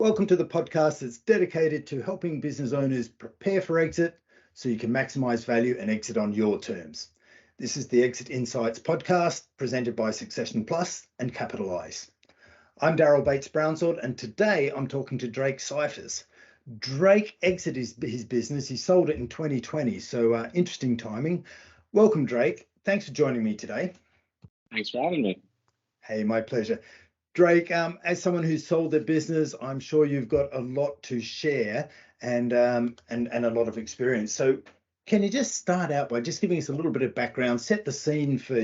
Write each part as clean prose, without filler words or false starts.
Welcome to the podcast that's dedicated to helping business owners prepare for exit so you can maximize value and exit on your terms. This is the Exit Insights podcast presented by Succession Plus and Capitalize. I'm Daryl Bates Brownsword, and today I'm talking to Drake Scifers. Drake exited his business. He sold it in 2020, so interesting timing. Welcome, Drake. Thanks for joining me today. Thanks for having me. Hey, my pleasure. Drake, as someone who's sold their business, I'm sure you've got a lot to share and a lot of experience. So can you just start out by just giving us a little bit of background, set the scene for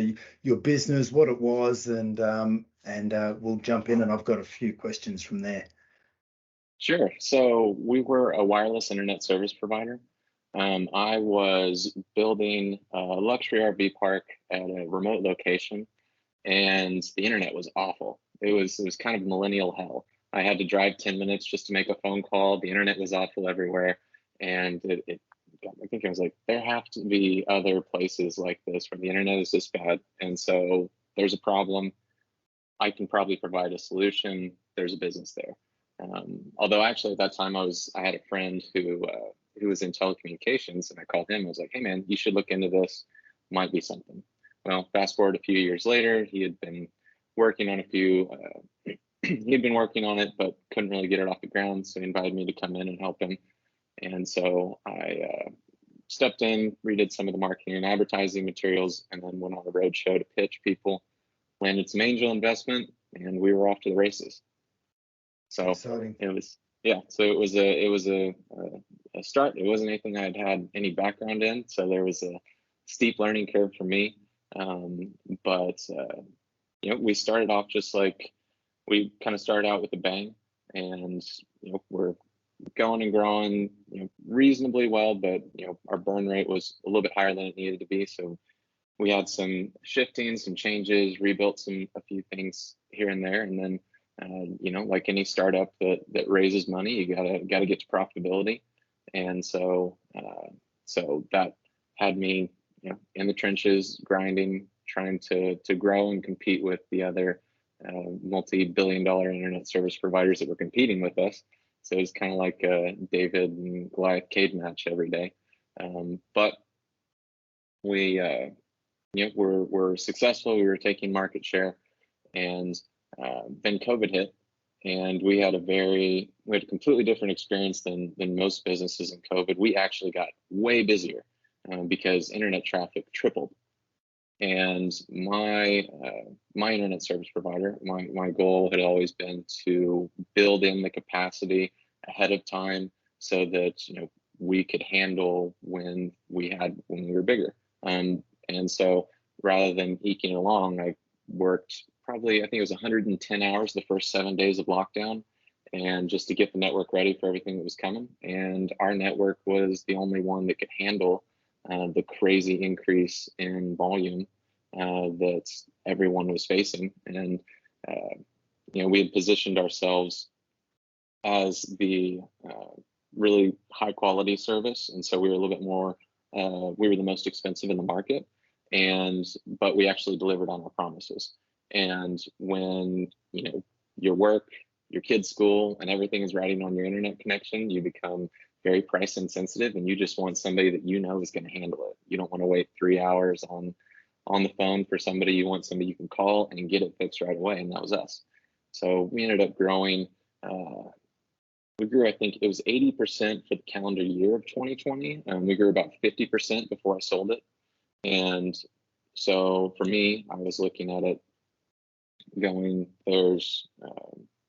your business, what it was, and we'll jump in, and I've got a few questions from there. Sure. So we were a wireless internet service provider. I was building a luxury RV park at a remote location, and the internet was awful. It was kind of millennial hell. I had to drive 10 minutes just to make a phone call. The internet was awful everywhere. And it got me thinking. I was like, there have to be other places like this where the internet is this bad. And so there's a problem. I can probably provide a solution. There's a business there. Although actually at that time I had a friend who was in telecommunications, and I called him. I was like, hey man, you should look into this. Might be something. Well, fast forward a few years later, he had been working on he'd been working on it, but couldn't really get it off the ground. So he invited me to come in and help him. And so I stepped in, redid some of the marketing and advertising materials, and then went on a road show to pitch people, landed some angel investment, and we were off to the races. So Exciting. it was a start. It wasn't anything I had any background in, so there was a steep learning curve for me. But we started off just like we kind of started out with a bang, and we're going and growing reasonably well, but our burn rate was a little bit higher than it needed to be. So we had some shifting, some changes, rebuilt a few things here and there, and then like any startup that raises money, you gotta get to profitability, and so that had me in the trenches, grinding, trying to grow and compete with the other multi-billion-dollar internet service providers that were competing with us. So it was kind of like a David and Goliath cage match every day. But we were successful. We were taking market share, and then COVID hit, and we had a completely different experience than most businesses in COVID. We actually got way busier because internet traffic tripled. And my internet service provider, my goal had always been to build in the capacity ahead of time so that we could handle when we were bigger. And so rather than eking along, I worked probably, I think it was 110 hours the first 7 days of lockdown, and just to get the network ready for everything that was coming. And our network was the only one that could handle the crazy increase in volume that everyone was facing. And we had positioned ourselves as the really high quality service, and so we were a little bit more we were the most expensive in the market, but we actually delivered on our promises. And when your work, your kids' school, and everything is riding on your internet connection, you become very price insensitive, and you just want somebody that is going to handle it. You don't want to wait 3 hours on the phone for somebody. You want somebody you can call and get it fixed right away, and that was us. So we ended up growing. We grew, I think it was 80% for the calendar year of 2020. We grew about 50% before I sold it. And so for me, I was looking at it going,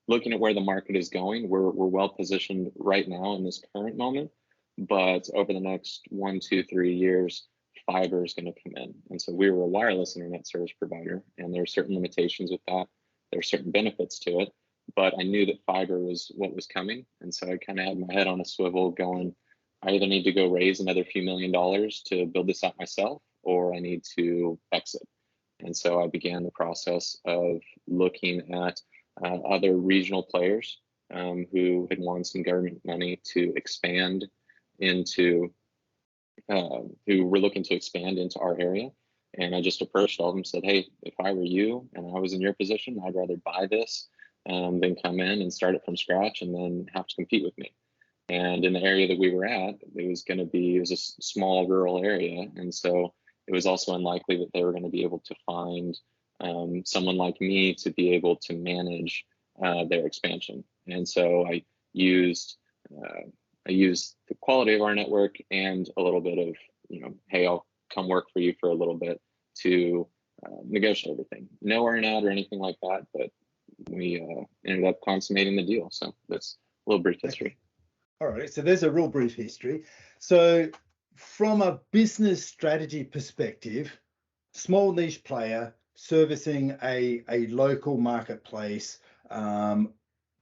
looking at where the market is going. We're well positioned right now in this current moment, but over the next 1, 2, 3 years, fiber is going to come in. And so we were a wireless internet service provider, and there are certain limitations with that. There are certain benefits to it, but I knew that fiber was what was coming. And so I kind of had my head on a swivel going, I either need to go raise another few $1 million to build this out myself, or I need to exit. And so I began the process of looking at other regional players who had won some government money to expand into, who were looking to expand into our area. And I just approached all of them and said, hey, if I were you and I was in your position, I'd rather buy this than come in and start it from scratch and then have to compete with me. And in the area that we were at, it was a small rural area. And so it was also unlikely that they were going to be able to find someone like me to be able to manage their expansion. And so used I used the quality of our network and a little bit of, hey, I'll come work for you for a little bit to negotiate everything. No earn-out or anything like that, but we ended up consummating the deal. So that's a little brief history. All right, so there's a real brief history. So from a business strategy perspective, small niche player servicing a local marketplace,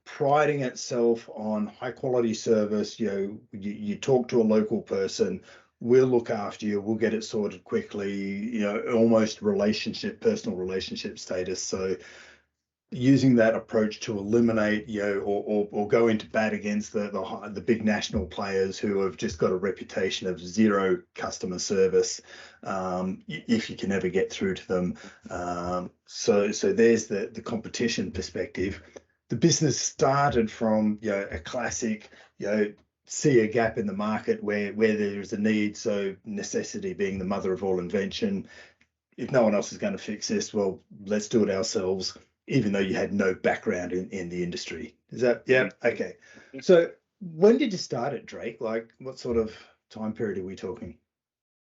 priding itself on high quality service. You talk to a local person, we'll look after you, we'll get it sorted quickly, almost personal relationship status. So using that approach to eliminate, or go into bat against the big national players who have just got a reputation of zero customer service, if you can ever get through to them. So there's the competition perspective. The business started from a classic, see a gap in the market where there's a need. So necessity being the mother of all invention. If no one else is going to fix this, well, let's do it ourselves, even though you had no background in the industry. Is that, yeah? Okay. So when did you start at Drake? Like, what sort of time period are we talking?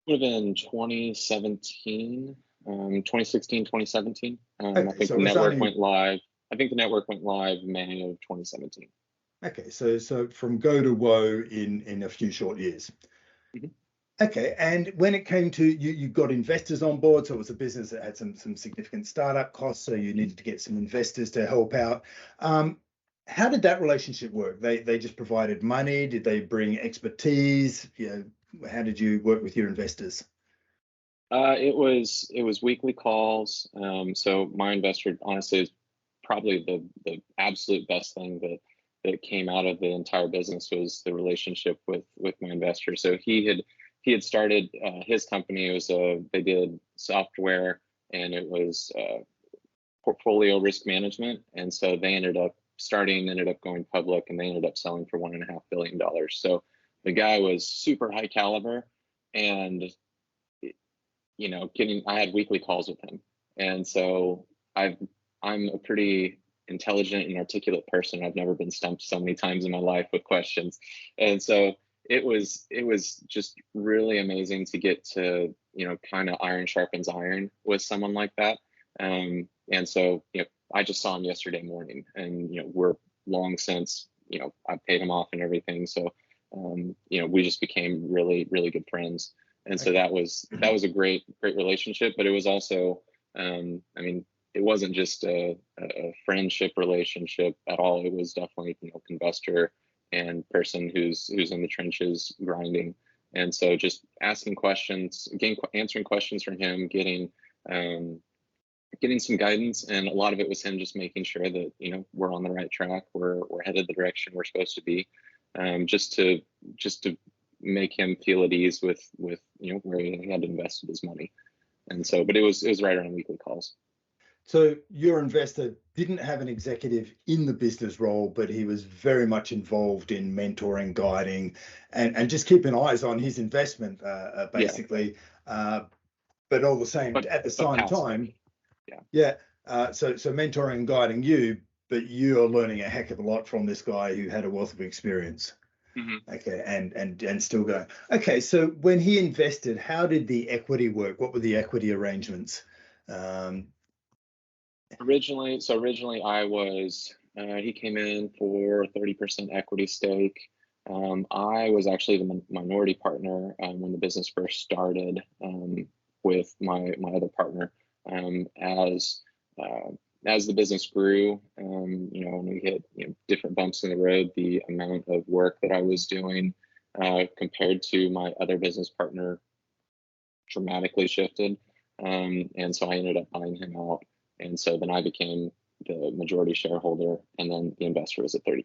Would have been 2017, 2016, 2017. Okay, I think the network went live. I think the network went live May of 2017. Okay, so from go to woe in a few short years. Mm-hmm. Okay, and when it came to you got investors on board, so it was a business that had some significant startup costs, so you needed to get some investors to help out. How did that relationship work? They just provided money? Did they bring expertise? How did you work with your investors? It was weekly calls. So my investor, honestly, is probably the absolute best thing that came out of the entire business was the relationship with my investor. So he had started his company. It was they did software, and it was portfolio risk management. And so they ended up going public, and they ended up selling for $1.5 billion. So the guy was super high caliber, and I had weekly calls with him. And so I'm a pretty intelligent and articulate person. I've never been stumped so many times in my life with questions. And so it was just really amazing to get to, kind of iron sharpens iron with someone like that. And so, I just saw him yesterday morning, and, we're long since, I paid him off and everything. So, we just became really, really good friends. And so that was a great relationship, but it was also, it wasn't just a friendship relationship at all. It was definitely, investor and person who's in the trenches grinding. And so just asking questions, answering questions from him, getting some guidance, and a lot of it was him just making sure that we're on the right track, we're headed the direction we're supposed to be, just to make him feel at ease with where he had invested his money. And so, but it was right around weekly calls. So your investor didn't have an executive in the business role, but he was very much involved in mentoring, guiding, and just keeping eyes on his investment, basically. Yeah. But all the same, at the same time, so mentoring and guiding you, but you're learning a heck of a lot from this guy who had a wealth of experience. Mm-hmm. Okay, and still going. Okay, so when he invested, how did the equity work? What were the equity arrangements? Originally I was, he came in for 30% equity stake. I was actually the minority partner when the business first started, with my other partner. As the business grew, when we hit different bumps in the road, the amount of work that I was doing compared to my other business partner dramatically shifted. And so I ended up buying him out. And so then I became the majority shareholder, and then the investor was at 30%.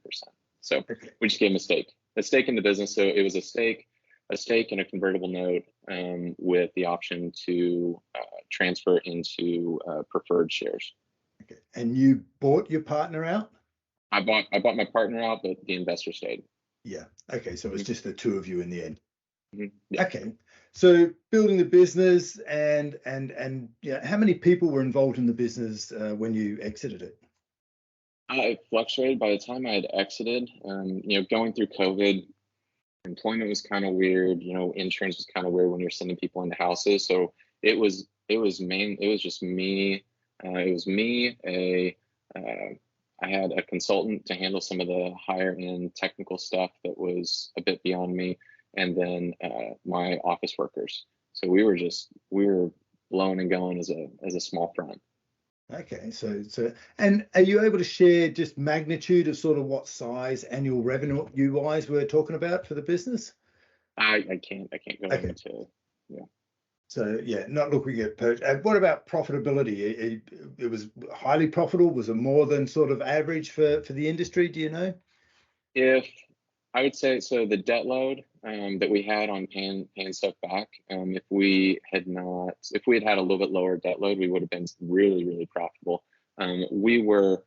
So we just gave him a stake in the business. So it was a stake and a convertible note, with the option to transfer into preferred shares. Okay. And you bought your partner out? I bought my partner out, but the investor stayed. Yeah. Okay. So it was Mhm. just the two of you in the end. Yeah. Okay. So building the business and yeah, how many people were involved in the business when you exited it? It fluctuated. By the time I had exited, going through COVID, employment was kind of weird. Insurance was kind of weird when you're sending people into houses. So it was just me. It was me. I had a consultant to handle some of the higher end technical stuff that was a bit beyond me, and then my office workers. So we were blowing and going as a small firm. Okay, so and are you able to share just magnitude of sort of what size annual revenue you wise we're talking about for the business? I can't go Okay, into. Yeah. so yeah, not looking at what about profitability? It was highly profitable. Was it more than sort of average for the industry? Do you know? If I would say so, the debt load that we had on paying stuff back, if we had had a little bit lower debt load, we would have been really, really profitable. Um, we were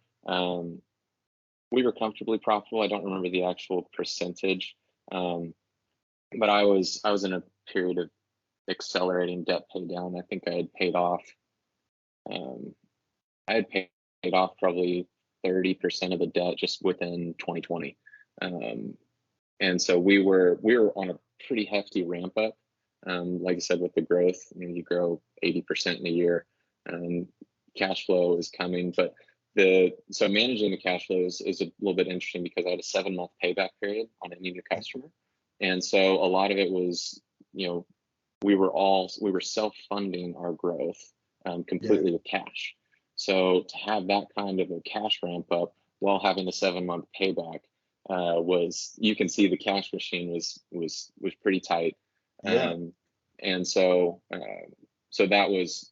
comfortably profitable. I don't remember the actual percentage, but I was in a period of accelerating debt pay down. I think um, I had paid off probably 30% of the debt just within 2020. Um, and so we were on a pretty hefty ramp up. Like I said, with the growth, you grow 80% in a year. Um, Cash flow is coming, but so managing the cash flow is a little bit interesting because I had a 7-month payback period on any new customer, and so a lot of it was, we were self-funding our growth Yeah, completely with cash. So to have that kind of a cash ramp up while having a 7-month payback was, you can see the cash machine was pretty tight. yeah, And so that was,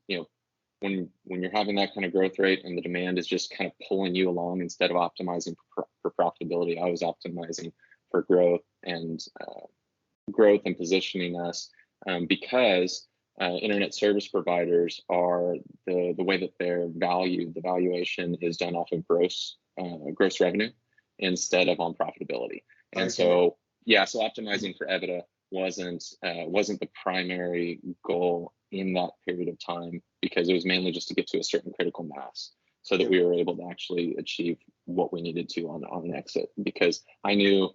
when you're having that kind of growth rate and the demand is just kind of pulling you along instead of optimizing for profitability. I was optimizing for growth and positioning us, because internet service providers are the way that they're valued. The valuation is done off of gross revenue instead of on profitability. And okay, so, yeah, so optimizing for EBITDA wasn't the primary goal in that period of time, because it was mainly just to get to a certain critical mass so that yeah, we were able to actually achieve what we needed to on an exit. Because I knew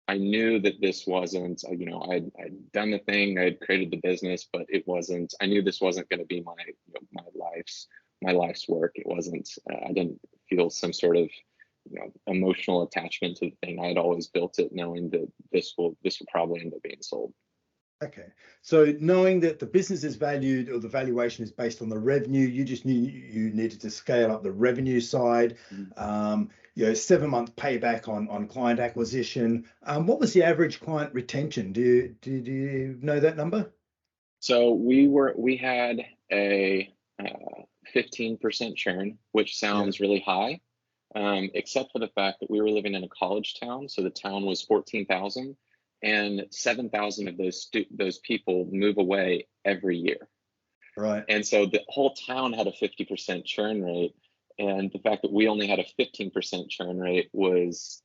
that this wasn't, I'd done the thing, I'd created the business, but it wasn't, I knew this wasn't going to be my life's work. It wasn't, I didn't feel some sort of, emotional attachment to the thing. I had always built it knowing that this will probably end up being sold. okay. So knowing that the business is valued or the valuation is based on the revenue, you just knew you needed to scale up the revenue side. Mhm. 7-month payback on client acquisition. What was the average client retention? Do you know that number? So we had a 15% churn, which Yeah, sounds really high, except for the fact that we were living in a college town. So the town was 14,000, and 7,000 of those people move away every year. right. And so the whole town had a 50% churn rate. And the fact that we only had a 15% churn rate was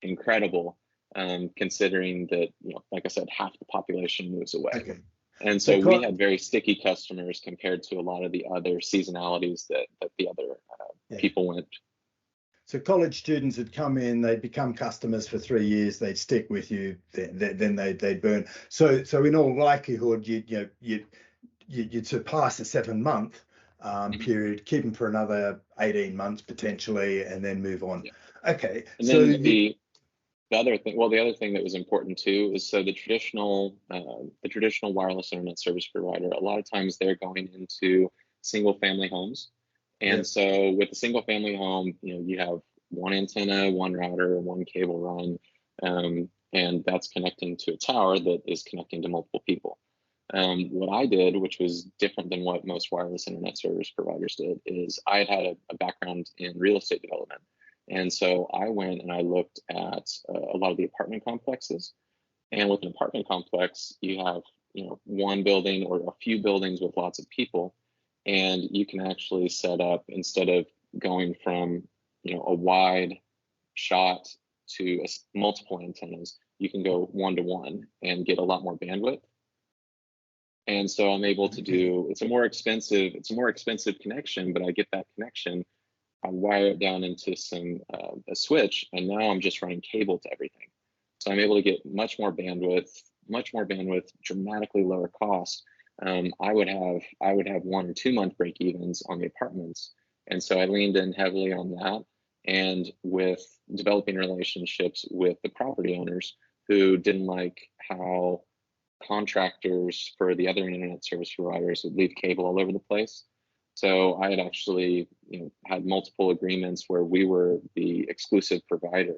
incredible, considering that, like I said, half the population moves away. Okay. And So so we had very sticky customers compared to a lot of the other seasonalities that the other yeah. people went. So college students would come in, they'd become customers for 3 years, they'd stick with you, then they'd burn. So in all likelihood, you'd surpass the 7-month Mhm. period, keep them for another 18 months potentially, and then move on. Yeah. Okay, And so then you, the other thing that was important too is, so the traditional wireless internet service provider, a lot of times they're going into single family homes. yeah, And so with a single family home, you have one antenna, one router, one cable run, and that's connecting to a tower that is connecting to multiple people. What I did, which was different than what most wireless internet service providers did, is I had a background in real estate development. And so I went and I looked at a lot of the apartment complexes. And with an apartment complex, you have, one building or a few buildings with lots of people, and you can actually set up, instead of going from, a wide shot to multiple antennas, you can go 1-to-1 and get a lot more bandwidth. And so I'm able to do, it's a more expensive connection, but I get that connection, I wire it down into a switch, and now I'm just running cable to everything. So I'm able to get much more bandwidth, dramatically lower cost. I would have 1 or 2 month break evens on the apartments. And so I leaned in heavily on that, and with developing relationships with the property owners who didn't like how contractors for the other internet service providers would leave cable all over the place. So I had actually, had multiple agreements where we were the exclusive provider,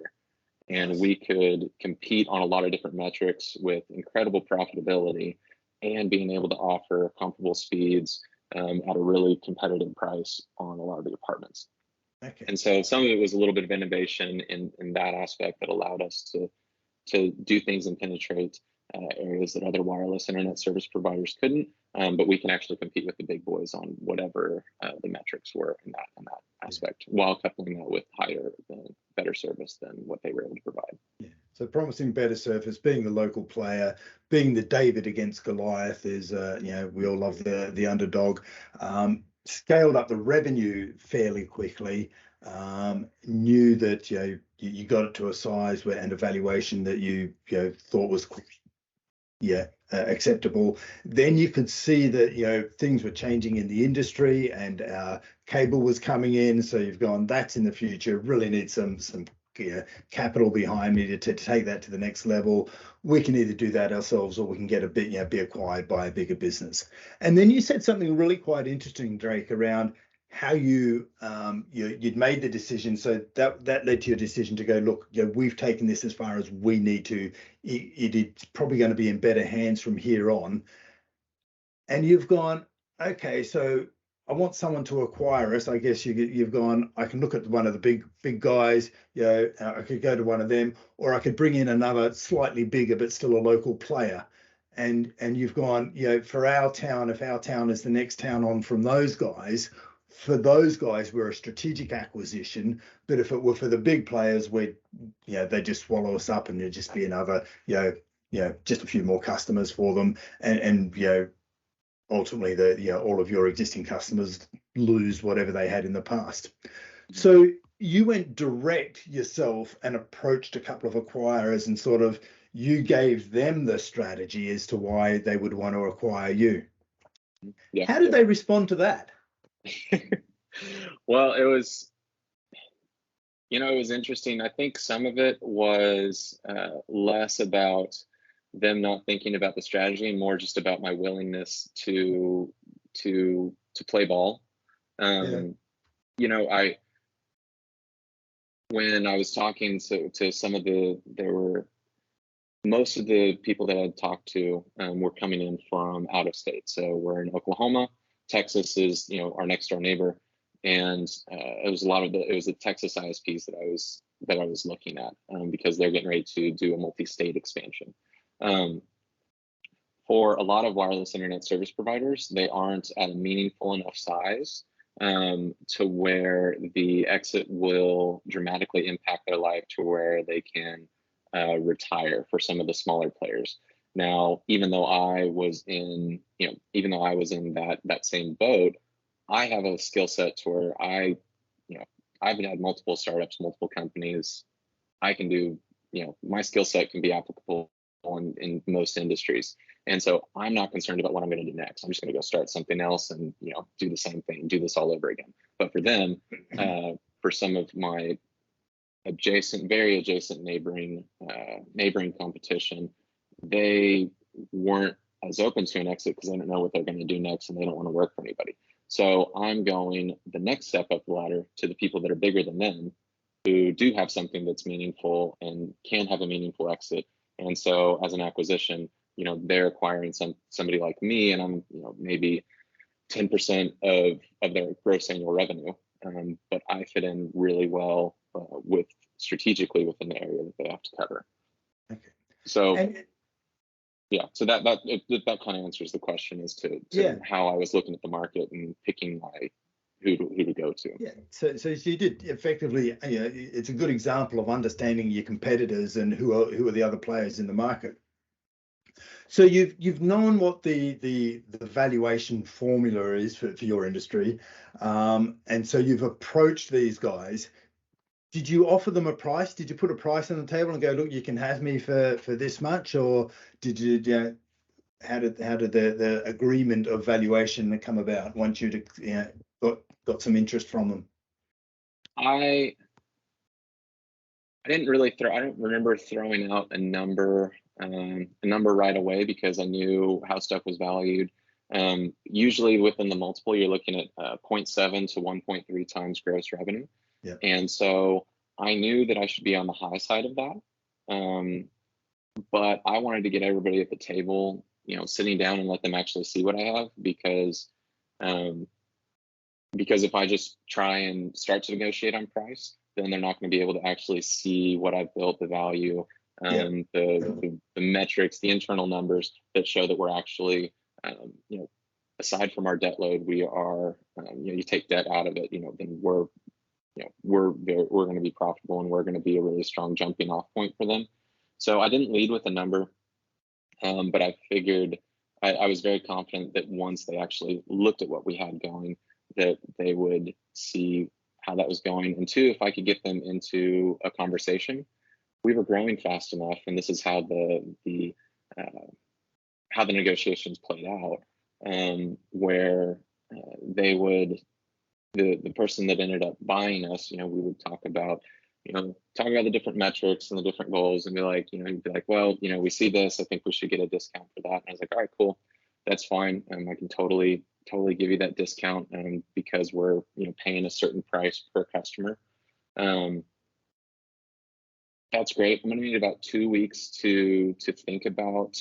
and we could compete on a lot of different metrics with incredible profitability and being able to offer comparable speeds at a really competitive price on a lot of the apartments. Okay. And so some of it was a little bit of innovation in that aspect that allowed us to do things and penetrate areas that other wireless internet service providers couldn't, but we can actually compete with the big boys on whatever the metrics were in that aspect, while coupling that with better service than what they were able to provide. Yeah. So promising better service, being the local player, being the David against Goliath is, we all love the underdog. Scaled up the revenue fairly quickly. Knew that you got it to a size and a valuation that you thought was acceptable. Then you could see that things were changing in the industry, and cable was coming in. So you've gone, that's in the future. Really need some capital behind me to take that to the next level. We can either do that ourselves, or we can get be acquired by a bigger business. And then you said something really quite interesting, Drake, around how you'd made the decision. So that led to your decision to go, look, we've taken this as far as we need to. It's probably going to be in better hands from here on. And you've gone, okay, so I want someone to acquire us. I guess you've gone, I can look at one of the big guys, I could go to one of them, or I could bring in another slightly bigger but still a local player. And you've gone, for our town, if our town is the next town on from those guys, for those guys, we're a strategic acquisition. But if it were for the big players, they just swallow us up, and there'd just be another, just a few more customers for them, and ultimately all of your existing customers lose whatever they had in the past. So you went direct yourself and approached a couple of acquirers, and sort of you gave them the strategy as to why they would want to acquire you. Yeah. How did they respond to that? Well, it was interesting. I think some of it was less about them not thinking about the strategy and more just about my willingness to play ball. When I was talking to some of most of the people that I'd talked to were coming in from out of state. So we're in Oklahoma. Texas is our next door neighbor, and it was the Texas ISPs that I was looking at because they're getting ready to do a multi-state expansion. For a lot of wireless internet service providers, they aren't at a meaningful enough size to where the exit will dramatically impact their life to where they can retire for some of the smaller players. Now, even though I was in that same boat, I have a skill set to where I've had multiple startups, multiple companies. I can do, my skill set can be applicable in most industries. And so I'm not concerned about what I'm going to do next. I'm just going to go start something else and, do the same thing, do this all over again. But for them, for some of my very adjacent neighboring competition, they weren't as open to an exit because they don't know what they're going to do next, and they don't want to work for anybody. So I'm going the next step up the ladder to the people that are bigger than them, who do have something that's meaningful and can have a meaningful exit. And so as an acquisition, they're acquiring somebody like me, and I'm maybe 10% of their gross annual revenue. But I fit in really well strategically within the area that they have to cover. Okay. So so that kind of answers the question as to how I was looking at the market and picking who to go to. Yeah, so you did effectively, it's a good example of understanding your competitors and who are the other players in the market. So you've known what the valuation formula is for your industry, and so you've approached these guys. Did you offer them a price? Did you put a price on the table and go, look, you can have me for this much, or did you? How did the agreement of valuation come about once you'd got some interest from them? I didn't really I don't remember throwing out a number right away, because I knew how stuff was valued. Usually within the multiple, you're looking at 0.7 to 1.3 times gross revenue. Yeah. And so I knew that I should be on the high side of that. But I wanted to get everybody at the table, sitting down and let them actually see what I have, because if I just try and start to negotiate on price, then they're not going to be able to actually see what I've built, the value, the metrics, the internal numbers that show that we're actually, aside from our debt load, we are, you take debt out of it, then we're going to be profitable, and we're going to be a really strong jumping off point for them. So I didn't lead with a number, but I figured I was very confident that once they actually looked at what we had going, that they would see how that was going. And two, if I could get them into a conversation, we were growing fast enough, and this is how the negotiations played out, where they would, the person that ended up buying us, we would talk about the different metrics and the different goals, and be like, he'd be like, well, we see this, I think we should get a discount for that. And I was like, all right, cool, that's fine. I can totally give you that discount, because we're, paying a certain price per customer. That's great. I'm going to need about 2 weeks to think about,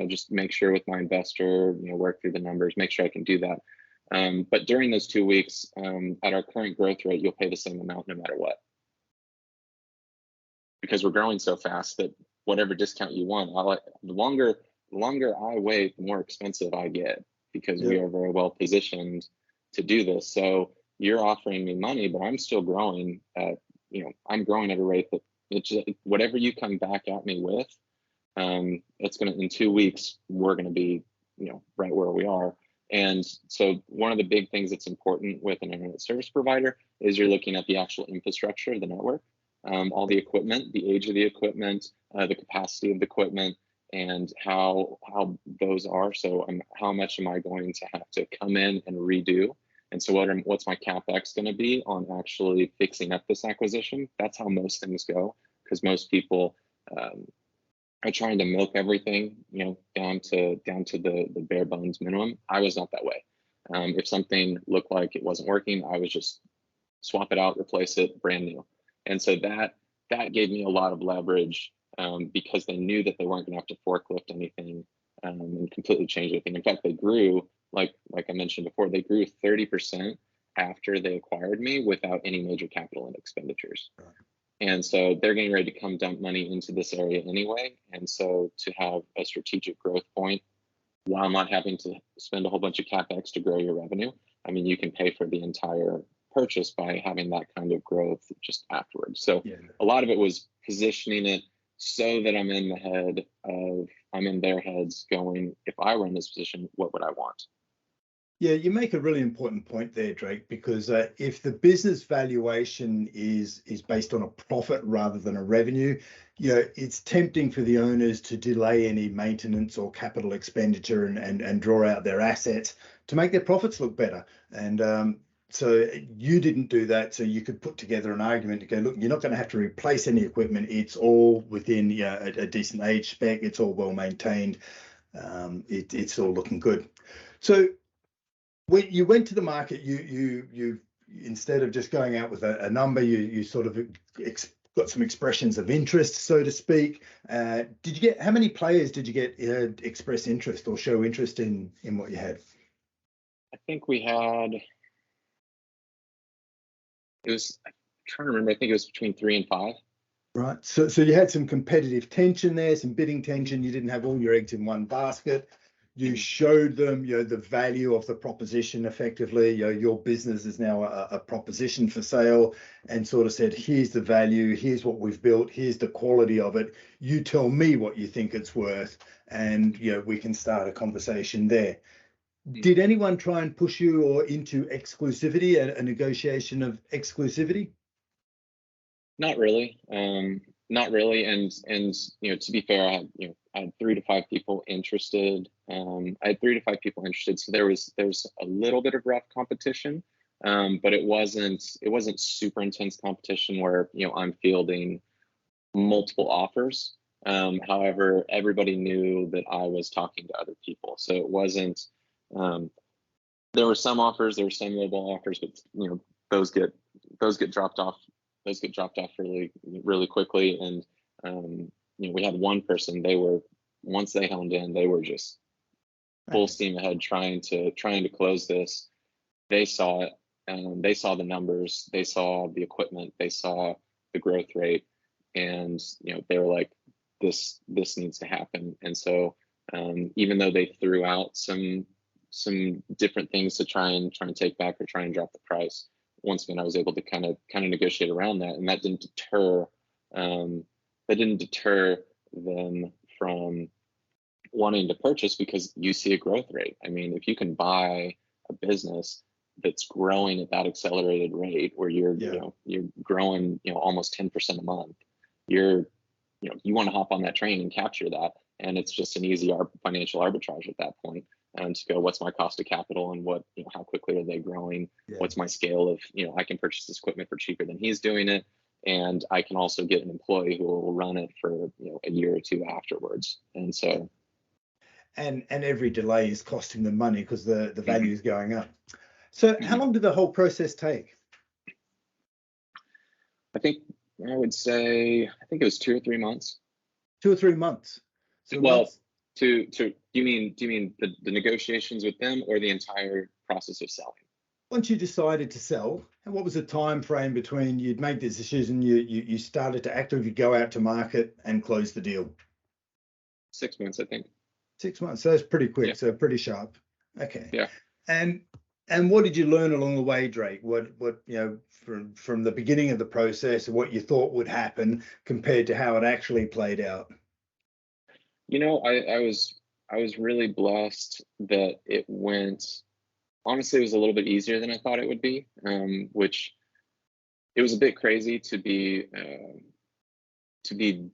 just make sure with my investor, work through the numbers, make sure I can do that. But during those 2 weeks, at our current growth rate, you'll pay the same amount no matter what, because we're growing so fast that whatever discount you want, the longer I wait, the more expensive I get, because we are very well positioned to do this. So you're offering me money, but I'm still growing at, I'm growing at a rate that whatever you come back at me with, it's going to, in 2 weeks, we're going to be, right where we are. And so one of the big things that's important with an internet service provider is you're looking at the actual infrastructure of the network, all the equipment, the age of the equipment, the capacity of the equipment, and how those are. So how much am I going to have to come in and redo? And so what's my CapEx going to be on actually fixing up this acquisition? That's how most things go, because most people are trying to milk everything, down to the bare bones minimum. I was not that way. If something looked like it wasn't working, I was just swap it out, replace it, brand new. And so that gave me a lot of leverage, because they knew that they weren't going to have to forklift anything and completely change anything. In fact, they grew, like I mentioned before, they grew 30% after they acquired me without any major capital and expenditures. Right. And so they're getting ready to come dump money into this area anyway. And so to have a strategic growth point while not having to spend a whole bunch of CapEx to grow your revenue, I mean, you can pay for the entire purchase by having that kind of growth just afterwards. So a lot of it was positioning it so that I'm in their heads going, if I were in this position, what would I want? Yeah, you make a really important point there, Drake, because if the business valuation is based on a profit rather than a revenue, it's tempting for the owners to delay any maintenance or capital expenditure and draw out their assets to make their profits look better. And so you didn't do that, so you could put together an argument to go, look, you're not going to have to replace any equipment. It's all within a decent age spec. It's all well maintained. It's all looking good. So when you went to the market, you instead of just going out with a number, you sort of got some expressions of interest, so to speak. How many players did you get express interest or show interest in what you had? I think we had, I'm trying to remember, I think it was between 3 and 5. Right. So you had some competitive tension there, some bidding tension. You didn't have all your eggs in one basket. You showed them, the value of the proposition effectively. Your business is now a proposition for sale, and sort of said, here's the value, here's what we've built, here's the quality of it. You tell me what you think it's worth, and we can start a conversation there. Did anyone try and push you or into exclusivity, a negotiation of exclusivity? Not really. Not really. And to be fair, I had 3 to 5 people interested. So there's a little bit of rough competition, but it wasn't super intense competition where I'm fielding multiple offers. However, everybody knew that I was talking to other people, so it wasn't. There were some offers, there were some lowball offers, but those get dropped off. Those get dropped off really quickly. And we had one person. Once they honed in, they were just full steam ahead trying to close this. They saw it, and they saw the numbers, they saw the equipment, they saw the growth rate, and they were like, this needs to happen. And so even though they threw out some different things to try and take back or try and drop the price, once again, I was able to kind of negotiate around that, and that didn't deter them from wanting to purchase, because you see a growth rate. I mean, if you can buy a business that's growing at that accelerated rate, where you're growing almost 10% a month, you want to hop on that train and capture that, and it's just an easy financial arbitrage at that point. And to go, what's my cost of capital, and how quickly are they growing? Yeah. What's my scale of, I can purchase this equipment for cheaper than he's doing it, and I can also get an employee who will run it for a year or two afterwards. And so, and every delay is costing them money because the value is going up. So how long did the whole process take? I would say it was 2 or 3 months. 2 or 3 months. So do you mean the negotiations with them, or the entire process of selling? Once you decided to sell, and what was the time frame between you'd made this decision, you started to actively go out to market and close the deal? 6 months, I think. 6 months. So that's pretty quick. Yeah. So pretty sharp. Okay. Yeah. And what did you learn along the way, Drake? What from the beginning of the process, what you thought would happen compared to how it actually played out? I was really blessed that it went. Honestly, it was a little bit easier than I thought it would be, which it was a bit crazy to be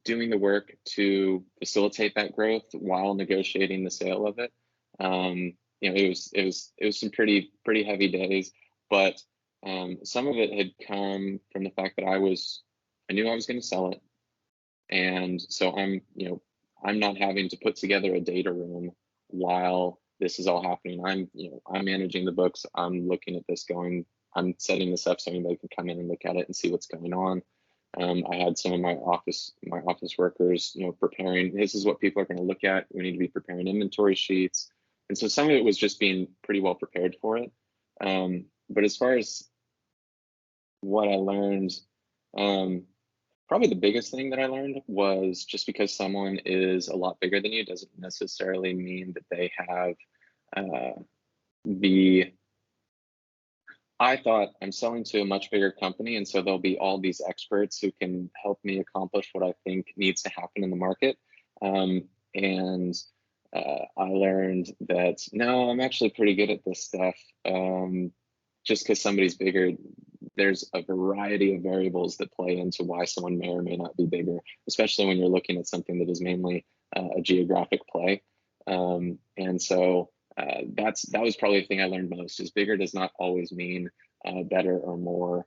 doing the work to facilitate that growth while negotiating the sale of it. It was some pretty heavy days, but some of it had come from the fact that I knew I was going to sell it, and so I'm not having to put together a data room while this is all happening. I'm managing the books. I'm looking at this I'm setting this up so anybody can come in and look at it and see what's going on. I had some of my office workers, preparing, this is what people are going to look at. We need to be preparing inventory sheets. And so some of it was just being pretty well prepared for it. But as far as what I learned, probably the biggest thing that I learned was, just because someone is a lot bigger than you doesn't necessarily mean that they have I thought I'm selling to a much bigger company, and so there'll be all these experts who can help me accomplish what I think needs to happen in the market. I learned that, no, I'm actually pretty good at this stuff. Just because somebody's bigger, there's a variety of variables that play into why someone may or may not be bigger, especially when you're looking at something that is mainly a geographic play. And so that was probably the thing I learned most, is bigger does not always mean better or more,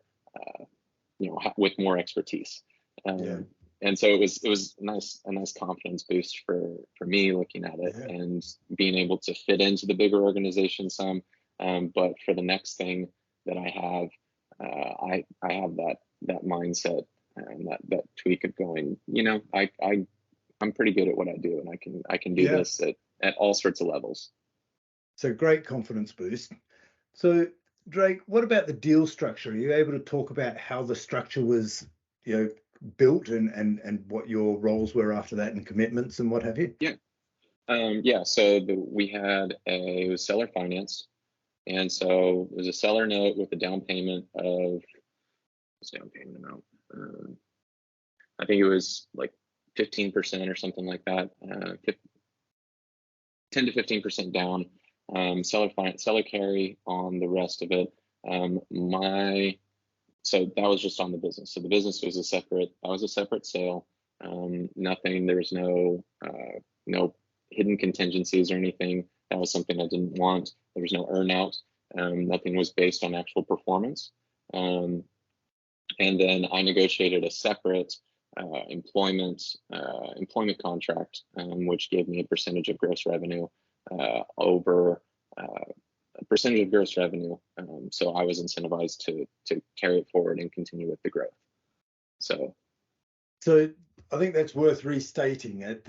with more expertise. And so it was a nice confidence boost for me looking at it, and being able to fit into the bigger organization some. But for the next thing that I have, I have that mindset and that tweak of going, I'm pretty good at what I do, and I can do this at all sorts of levels. So great confidence boost. So Drake, what about the deal structure? Are you able to talk about how the structure was, built, and what your roles were after that, and commitments and what have you? Yeah, so we had it was seller finance, and so it was a seller note with a down payment of what's down payment amount. I think it was like 15% or something like that, 10 to 15% down. Seller carry on the rest of it. So that was just on the business. So the business was a separate sale. Nothing. There was no hidden contingencies or anything. That was something I didn't want. There was no earnout. Nothing was based on actual performance. And then I negotiated a separate employment contract, which gave me a percentage of gross revenue over a percentage of gross revenue. So I was incentivized to carry it forward and continue with the growth. So I think that's worth restating it.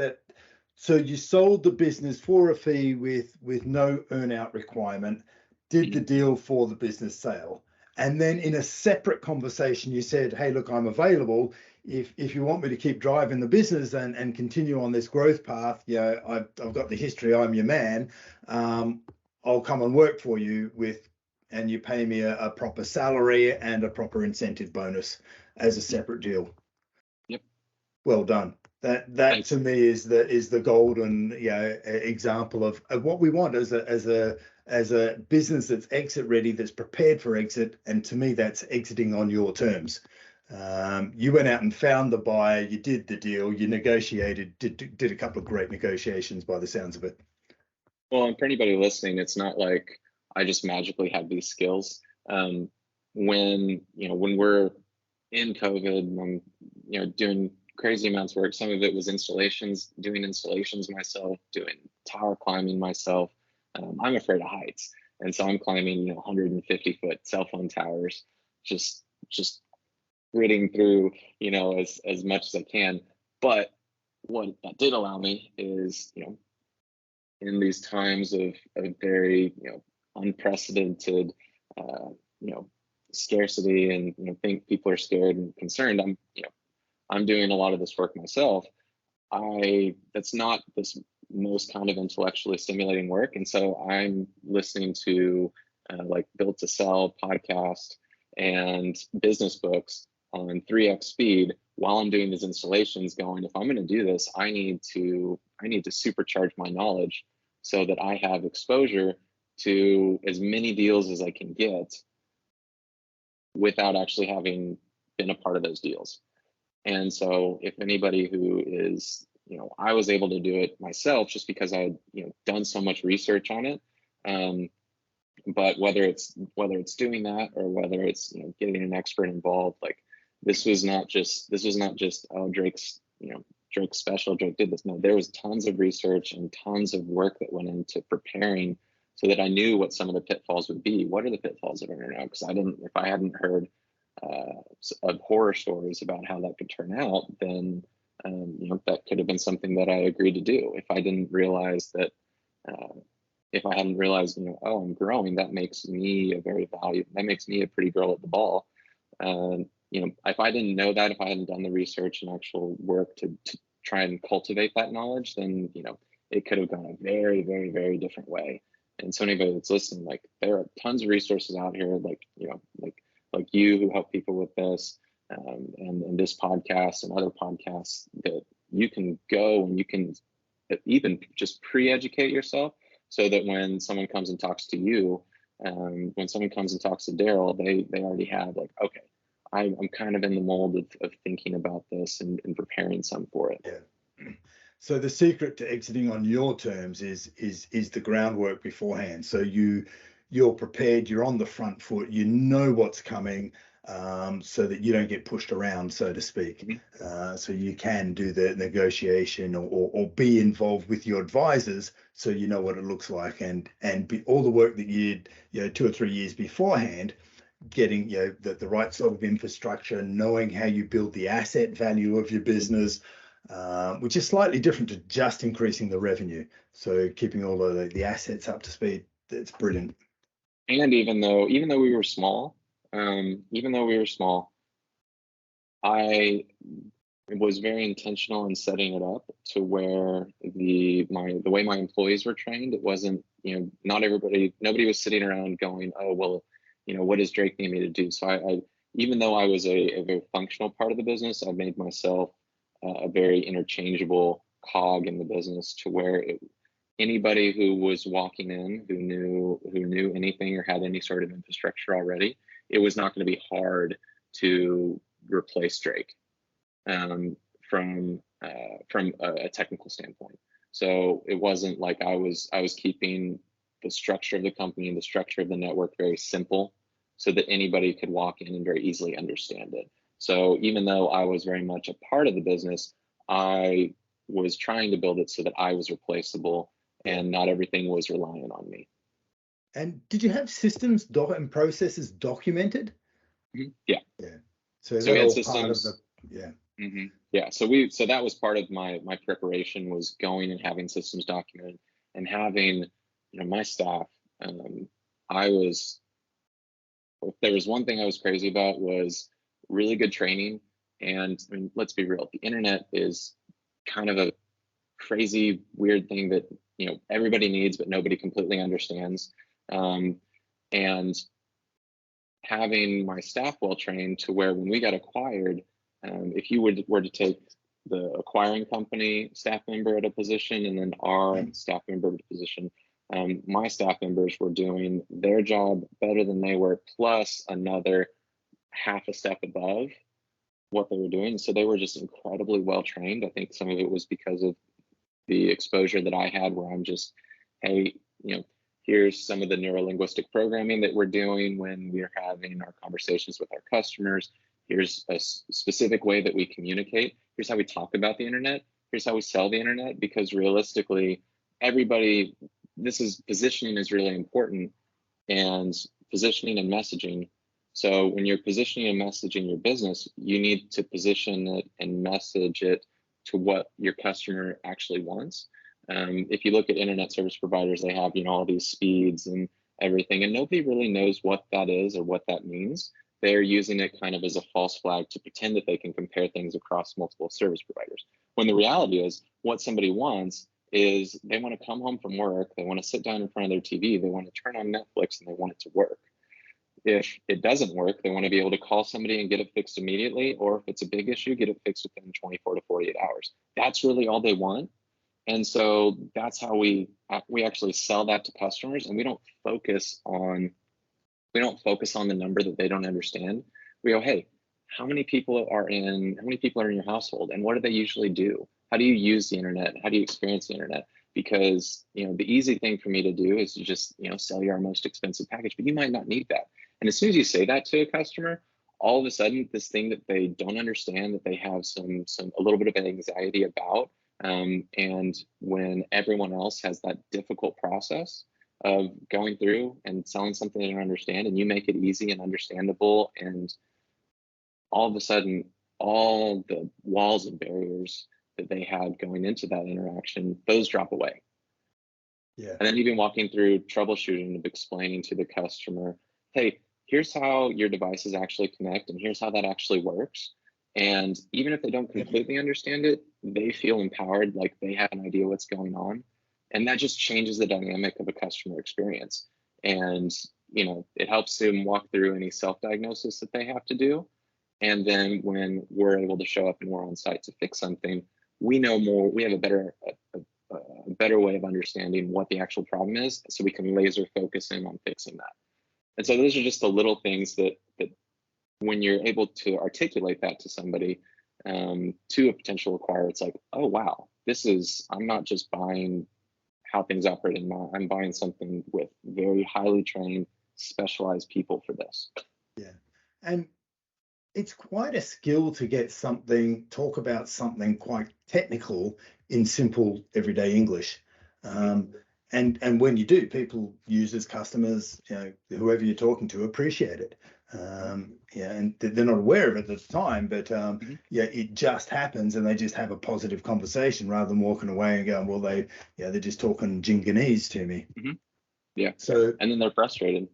So you sold the business for a fee with no earnout requirement, did the deal for the business sale, and then in a separate conversation you said, hey, look, I'm available if you want me to keep driving the business and continue on this growth path. Yeah, I've got the history, I'm your man. I'll come and work for you and you pay me a proper salary and a proper incentive bonus as a separate deal. Yep. Well done. That Thanks. To me is the golden example of what we want as a business that's exit ready, that's prepared for exit, and to me that's exiting on your terms. You went out and found the buyer, you did the deal, you negotiated, did a couple of great negotiations by the sounds of it. Well, and for anybody listening, it's not like I just magically have these skills. When we're in COVID, when doing crazy amounts of work, some of it was doing installations myself, doing tower climbing myself. I'm afraid of heights, and so I'm climbing 150-foot cell phone towers, just gritting through as much as I can. But what that did allow me is in these times of very unprecedented scarcity, and think people are scared and concerned, I'm doing a lot of this work myself. That's not this most kind of intellectually stimulating work, and so I'm listening to like Built to Sell podcast and business books on 3x speed while I'm doing these installations, going, if I'm going to do this, I need to supercharge my knowledge so that I have exposure to as many deals as I can get without actually having been a part of those deals. And so if anybody who is, I was able to do it myself just because I had, done so much research on it. But whether it's doing that or whether it's, getting an expert involved, like this was not just, oh, Drake's special, Drake did this. No, there was tons of research and tons of work that went into preparing so that I knew what some of the pitfalls would be. What are the pitfalls of earnout? Because if I hadn't heard of horror stories about how that could turn out, then that could have been something that I agreed to do. If I didn't realize that, if I hadn't realized, oh, I'm growing, that makes me a pretty girl at the ball. If I didn't know that, if I hadn't done the research and actual work to try and cultivate that knowledge, then it could have gone a very, very, very different way. And so anybody that's listening, like there are tons of resources out here, like you who help people with this, and this podcast and other podcasts that you can go and you can even just pre-educate yourself so that when someone comes and talks to you, when someone comes and talks to Daryl, they already have like, okay, I'm kind of in the mold of thinking about this and preparing some for it. Yeah. So the secret to exiting on your terms is the groundwork beforehand. So you're prepared, you're on the front foot, you know what's coming, so that you don't get pushed around, so to speak. So you can do the negotiation or be involved with your advisors, so you know what it looks like, and all the work that you 2 or 3 years beforehand, getting the right sort of infrastructure, knowing how you build the asset value of your business, which is slightly different to just increasing the revenue. So keeping all of the assets up to speed, that's brilliant. And even though we were small, I was very intentional in setting it up to where the way my employees were trained, it wasn't, nobody was sitting around going, oh, well, what does Drake need me to do? So I even though I was a very functional part of the business, I made myself a very interchangeable cog in the business to where anybody who was walking in who knew anything or had any sort of infrastructure already, it was not going to be hard to replace Drake from a technical standpoint. So it wasn't like I was keeping the structure of the company and the structure of the network very simple so that anybody could walk in and very easily understand it. So even though I was very much a part of the business, I was trying to build it so that I was replaceable and not everything was relying on me. And did you have systems and processes documented? Mm-hmm. Yeah. Yeah. So we had all systems. Part of the, yeah. Mm-hmm. Yeah. So that was part of my preparation, was going and having systems documented and having, my staff. If there was one thing I was crazy about, was really good training. And I mean, let's be real, the internet is kind of a crazy, weird thing that, everybody needs, but nobody completely understands. And having my staff well trained to where when we got acquired, if you were to take the acquiring company staff member at a position and then our staff member at a position, my staff members were doing their job better than they were, plus another half a step above what they were doing. So they were just incredibly well trained. I think some of it was because of the exposure that I had, where I'm just, hey, here's some of the neurolinguistic programming that we're doing when we're having our conversations with our customers. Here's a specific way that we communicate. Here's how we talk about the internet. Here's how we sell the internet, because realistically, positioning is really important, and positioning and messaging. So when you're positioning and messaging your business, you need to position it and message it to what your customer actually wants. If you look at internet service providers, they have, all these speeds and everything, and nobody really knows what that is or what that means. They're using it kind of as a false flag to pretend that they can compare things across multiple service providers. When the reality is, what somebody wants is, they want to come home from work, they want to sit down in front of their TV, they want to turn on Netflix, and they want it to work. If it doesn't work, they want to be able to call somebody and get it fixed immediately, or if it's a big issue, get it fixed within 24 to 48 hours. That's really all they want. And so that's how we actually sell that to customers, and we don't focus on the number that they don't understand. We go, hey, how many people are in your household, and what do they usually do? How do you use the internet? How do you experience the internet? Because the easy thing for me to do is to just sell you our most expensive package, but you might not need that. And as soon as you say that to a customer, all of a sudden, this thing that they don't understand, that they have a little bit of an anxiety about, and when everyone else has that difficult process of going through and selling something they don't understand, and you make it easy and understandable, and all of a sudden, all the walls and barriers that they had going into that interaction, those drop away. Yeah. And then even walking through troubleshooting of explaining to the customer, hey, here's how your devices actually connect, and here's how that actually works. And even if they don't completely understand it, they feel empowered, like they have an idea what's going on. And that just changes the dynamic of a customer experience. And, it helps them walk through any self-diagnosis that they have to do. And then when we're able to show up and we're on site to fix something, we know more, we have a better way of understanding what the actual problem is, so we can laser focus in on fixing that. And so those are just the little things that when you're able to articulate that to somebody, to a potential acquirer, it's like, oh, wow, I'm not just buying how things operate I'm buying something with very highly trained, specialized people for this. Yeah. And it's quite a skill to talk about something quite technical in simple everyday English. And when you do, people, users, customers, whoever you're talking to, appreciate it. And they're not aware of it at the time, but it just happens, and they just have a positive conversation rather than walking away and going, well, they're just talking Jinganese to me. Yeah. So, and then they're frustrated.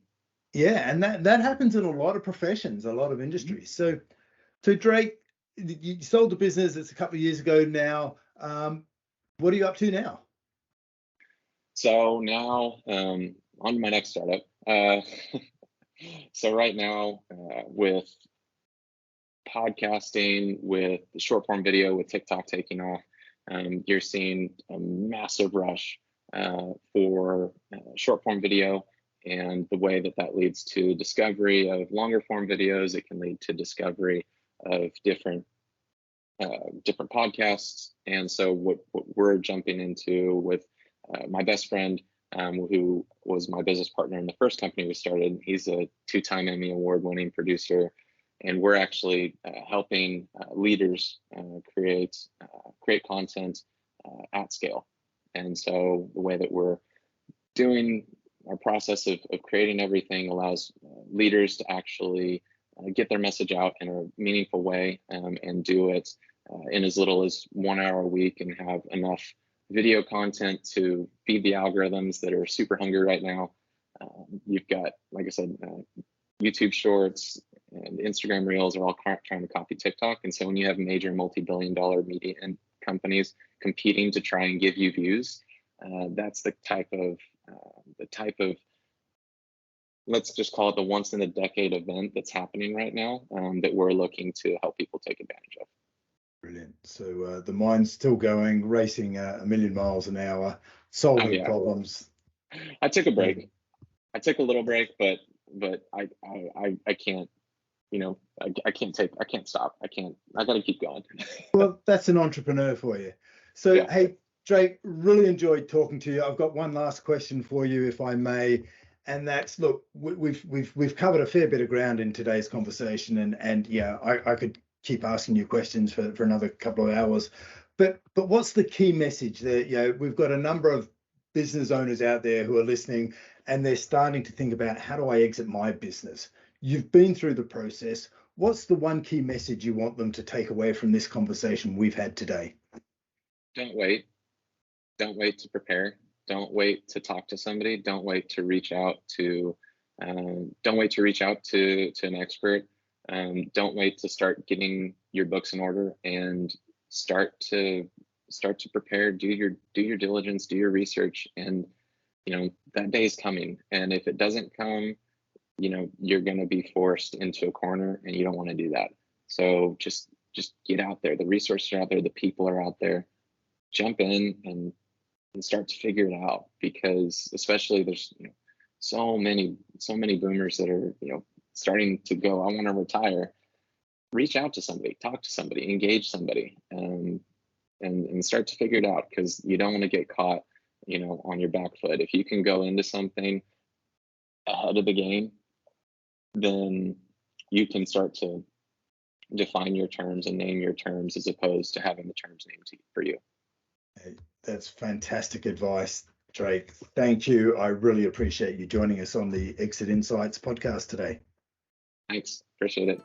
Yeah, and that happens in a lot of professions, a lot of industries. So Drake, you sold the business. It's a couple of years ago now. What are you up to now? So now, on to my next startup. So right now, with podcasting, with the short form video, with TikTok taking off, you're seeing a massive rush for short form video, and the way that leads to discovery of longer form videos. It can lead to discovery of different podcasts. And so what we're jumping into with my best friend, who was my business partner in the first company we started. He's a 2-time Emmy award-winning producer, and we're actually helping leaders create content at scale. And so the way that we're doing our process of creating everything allows leaders to actually get their message out in a meaningful way, and do it in as little as 1 hour a week, and have enough video content to feed the algorithms that are super hungry right now. You've got, like I said, YouTube Shorts and Instagram Reels are all trying to copy TikTok. And so when you have major multi-billion-dollar media and companies competing to try and give you views, that's the type of let's just call it the once in a decade event that's happening right now, that we're looking to help people take advantage of. Brilliant. So the mine's still going, racing a million miles an hour, solving problems. I took a break. I took a little break, but I can't, I can't stop. I got to keep going. Well, that's an entrepreneur for you. So, yeah. Hey, Drake, really enjoyed talking to you. I've got one last question for you, if I may. And that's, look, we've covered a fair bit of ground in today's conversation, and yeah, I could keep asking you questions for another couple of hours, but what's the key message that, we've got a number of business owners out there who are listening, and they're starting to think about, how do I exit my business? You've been through the process. What's the one key message you want them to take away from this conversation we've had today? Don't wait to prepare. Don't wait to talk to somebody. Don't wait to reach out to an expert. Don't wait to start getting your books in order, and start to prepare. Do your diligence, do your research, and that day is coming. And if it doesn't come, you're going to be forced into a corner, and you don't want to do that. So just get out there. The resources are out there. The people are out there. Jump in and start to figure it out, because especially there's so many boomers that are starting to go, I want to retire. Reach out to somebody, talk to somebody, engage somebody, and start to figure it out, because you don't want to get caught on your back foot. If you can go into something ahead of the game, then you can start to define your terms and name your terms, as opposed to having the terms named for you. Hey, that's fantastic advice, Drake. Thank you. I really appreciate you joining us on the Exit Insights podcast today. Thanks. Appreciate it.